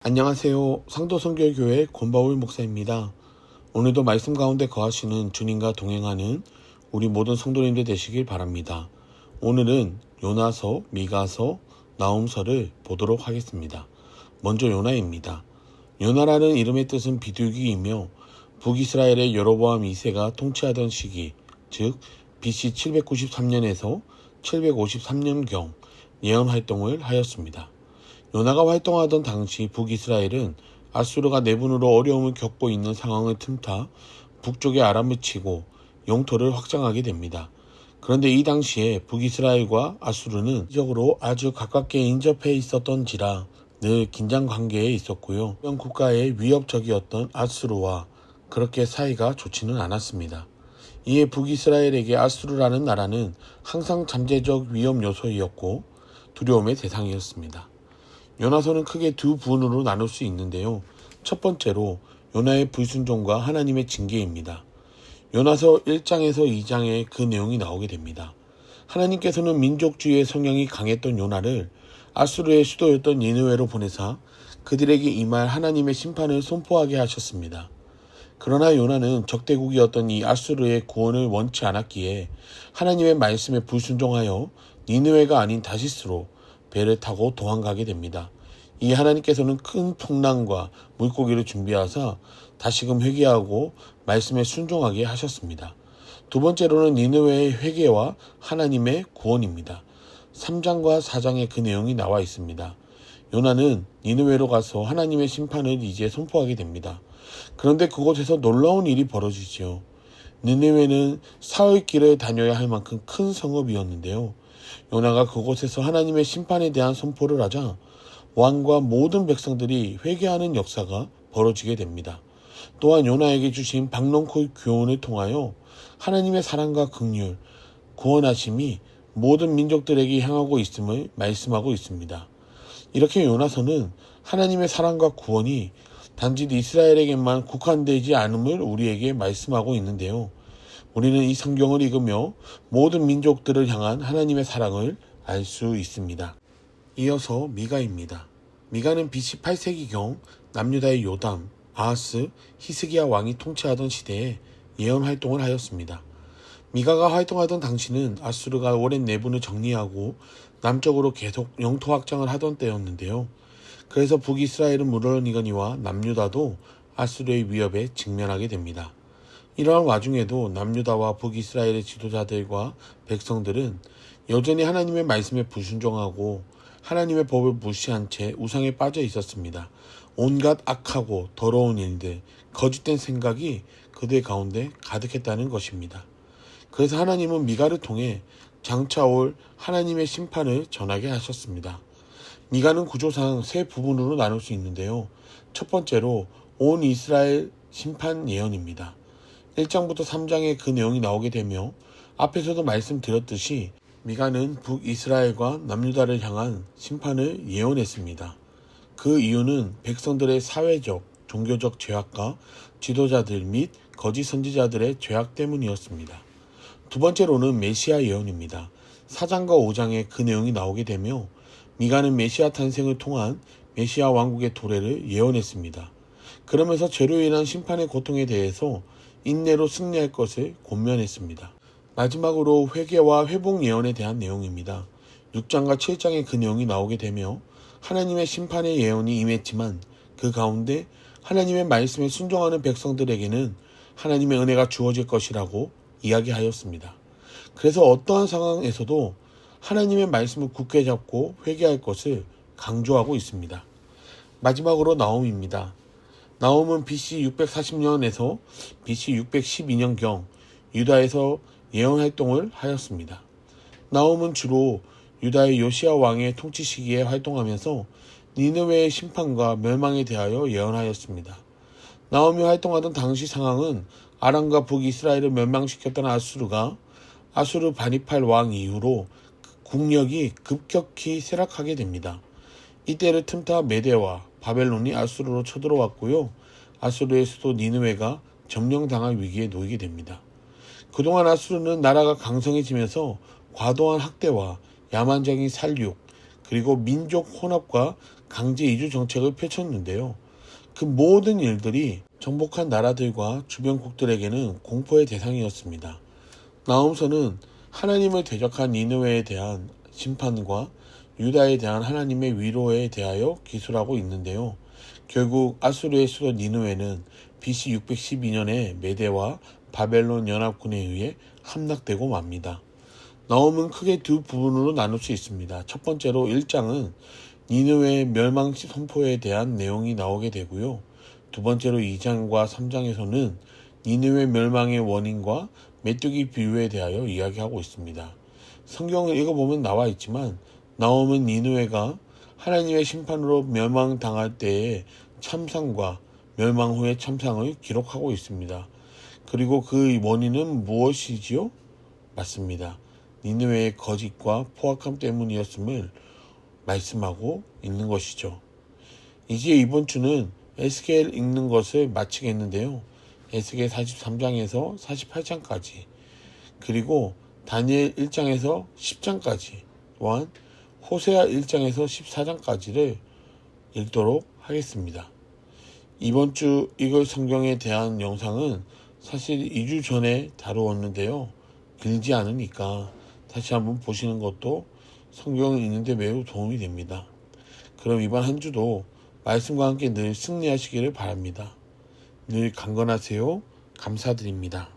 안녕하세요. 상도선교회교회 권바울 목사입니다. 오늘도 말씀 가운데 거하시는 주님과 동행하는 우리 모든 성도님들 되시길 바랍니다. 오늘은 요나서, 미가서, 나훔서를 보도록 하겠습니다. 먼저 요나입니다. 요나라는 이름의 뜻은 비둘기이며 북이스라엘의 여로보암 2세가 통치하던 시기, 즉 BC 793년에서 753년경 예언 활동을 하였습니다. 요나가 활동하던 당시 북이스라엘은 아수르가 내분으로 어려움을 겪고 있는 상황을 틈타 북쪽에 아람을 치고 영토를 확장하게 됩니다. 그런데 이 당시에 북이스라엘과 아수르는 지적으로 아주 가깝게 인접해 있었던지라 늘 긴장 관계에 있었고요. 주변 국가의 위협적이었던 아수르와 그렇게 사이가 좋지는 않았습니다. 이에 북이스라엘에게 아수르라는 나라는 항상 잠재적 위험 요소이었고 두려움의 대상이었습니다. 요나서는 크게 두 부분으로 나눌 수 있는데요. 첫 번째로 요나의 불순종과 하나님의 징계입니다. 요나서 1장에서 2장에 그 내용이 나오게 됩니다. 하나님께서는 민족주의의 성향이 강했던 요나를 아수르의 수도였던 니느웨로 보내사 그들에게 임할 하나님의 심판을 선포하게 하셨습니다. 그러나 요나는 적대국이었던 이 아수르의 구원을 원치 않았기에 하나님의 말씀에 불순종하여 니느웨가 아닌 다시스로 배를 타고 도망가게 됩니다. 이 하나님께서는 큰 풍랑과 물고기를 준비하사 다시금 회개하고 말씀에 순종하게 하셨습니다. 두 번째로는 니느웨의 회개와 하나님의 구원입니다. 3장과 4장에 그 내용이 나와 있습니다. 요나는 니느웨로 가서 하나님의 심판을 이제 선포하게 됩니다. 그런데 그곳에서 놀라운 일이 벌어지지요. 니느웨는 사흘 길을 다녀야 할 만큼 큰 성읍이었는데요. 요나가 그곳에서 하나님의 심판에 대한 선포를 하자 왕과 모든 백성들이 회개하는 역사가 벌어지게 됩니다. 또한 요나에게 주신 박넝쿨 교훈을 통하여 하나님의 사랑과 긍휼, 구원하심이 모든 민족들에게 향하고 있음을 말씀하고 있습니다. 이렇게 요나서는 하나님의 사랑과 구원이 단지 이스라엘에게만 국한되지 않음을 우리에게 말씀하고 있는데요. 우리는 이 성경을 읽으며 모든 민족들을 향한 하나님의 사랑을 알 수 있습니다. 이어서 미가입니다. 미가는 BC 8세기경 남유다의 요담, 아하스, 히스기야 왕이 통치하던 시대에 예언 활동을 하였습니다. 미가가 활동하던 당시는 아수르가 오랜 내분을 정리하고 남쪽으로 계속 영토 확장을 하던 때였는데요. 그래서 북이스라엘은 물론이거니와 남유다도 아수르의 위협에 직면하게 됩니다. 이러한 와중에도 남유다와 북이스라엘의 지도자들과 백성들은 여전히 하나님의 말씀에 불순종하고 하나님의 법을 무시한 채 우상에 빠져 있었습니다. 온갖 악하고 더러운 일들, 거짓된 생각이 그들 가운데 가득했다는 것입니다. 그래서 하나님은 미가를 통해 장차 올 하나님의 심판을 전하게 하셨습니다. 미가는 구조상 세 부분으로 나눌 수 있는데요. 첫 번째로 온 이스라엘 심판 예언입니다. 1장부터 3장에 그 내용이 나오게 되며 앞에서도 말씀드렸듯이 미가는 북이스라엘과 남유다를 향한 심판을 예언했습니다. 그 이유는 백성들의 사회적, 종교적 죄악과 지도자들 및 거짓 선지자들의 죄악 때문이었습니다. 두 번째로는 메시아 예언입니다. 4장과 5장에 그 내용이 나오게 되며 미가는 메시아 탄생을 통한 메시아 왕국의 도래를 예언했습니다. 그러면서 죄로 인한 심판의 고통에 대해서 인내로 승리할 것을 권면했습니다. 마지막으로 회개와 회복 예언에 대한 내용입니다. 6장과 7장에 그 내용이 나오게 되며 하나님의 심판의 예언이 임했지만 그 가운데 하나님의 말씀에 순종하는 백성들에게는 하나님의 은혜가 주어질 것이라고 이야기하였습니다. 그래서 어떠한 상황에서도 하나님의 말씀을 굳게 잡고 회개할 것을 강조하고 있습니다. 마지막으로 나홈입니다. 나홈은 BC 640년에서 BC 612년경 유다에서 예언 활동을 하였습니다. 나홈은 주로 유다의 요시야 왕의 통치 시기에 활동하면서 니느웨의 심판과 멸망에 대하여 예언하였습니다. 나홈이 활동하던 당시 상황은 아람과 북이스라엘을 멸망시켰던 아수르가 아수르 바니팔 왕 이후로 국력이 급격히 쇠락하게 됩니다. 이때를 틈타 메대와 바벨론이 아수르로 쳐들어왔고요. 아수르의 수도 니느웨가 점령당할 위기에 놓이게 됩니다. 그동안 아수르는 나라가 강성해지면서 과도한 학대와 야만적인 살육, 그리고 민족 혼합과 강제 이주 정책을 펼쳤는데요. 그 모든 일들이 정복한 나라들과 주변국들에게는 공포의 대상이었습니다. 나홈서는 하나님을 대적한 니느웨에 대한 심판과 유다에 대한 하나님의 위로에 대하여 기술하고 있는데요. 결국 아수르의 수도 니느웨는 BC 612년에 메대와 바벨론 연합군에 의해 함락되고 맙니다. 나홈은 크게 두 부분으로 나눌 수 있습니다. 첫 번째로 1장은 니느웨의 멸망 선포에 대한 내용이 나오게 되고요. 두 번째로 2장과 3장에서는 니느웨 멸망의 원인과 메뚜기 비유에 대하여 이야기하고 있습니다. 성경을 읽어보면 나와 있지만 나홈은 니느웨가 하나님의 심판으로 멸망당할 때의 참상과 멸망 후의 참상을 기록하고 있습니다. 그리고 그 원인은 무엇이지요? 맞습니다. 니느웨의 거짓과 포악함 때문이었음을 말씀하고 있는 것이죠. 이제 이번 주는 에스겔 읽는 것을 마치겠는데요. 에스겔 43장에서 48장까지 그리고 다니엘 1장에서 10장까지 또한 호세아 1장에서 14장까지를 읽도록 하겠습니다. 이번 주 읽을 성경에 대한 영상은 사실 2주 전에 다루었는데요. 길지 않으니까 다시 한번 보시는 것도 성경을 읽는데 매우 도움이 됩니다. 그럼 이번 한 주도 말씀과 함께 늘 승리하시기를 바랍니다. 늘 강건하세요. 감사드립니다.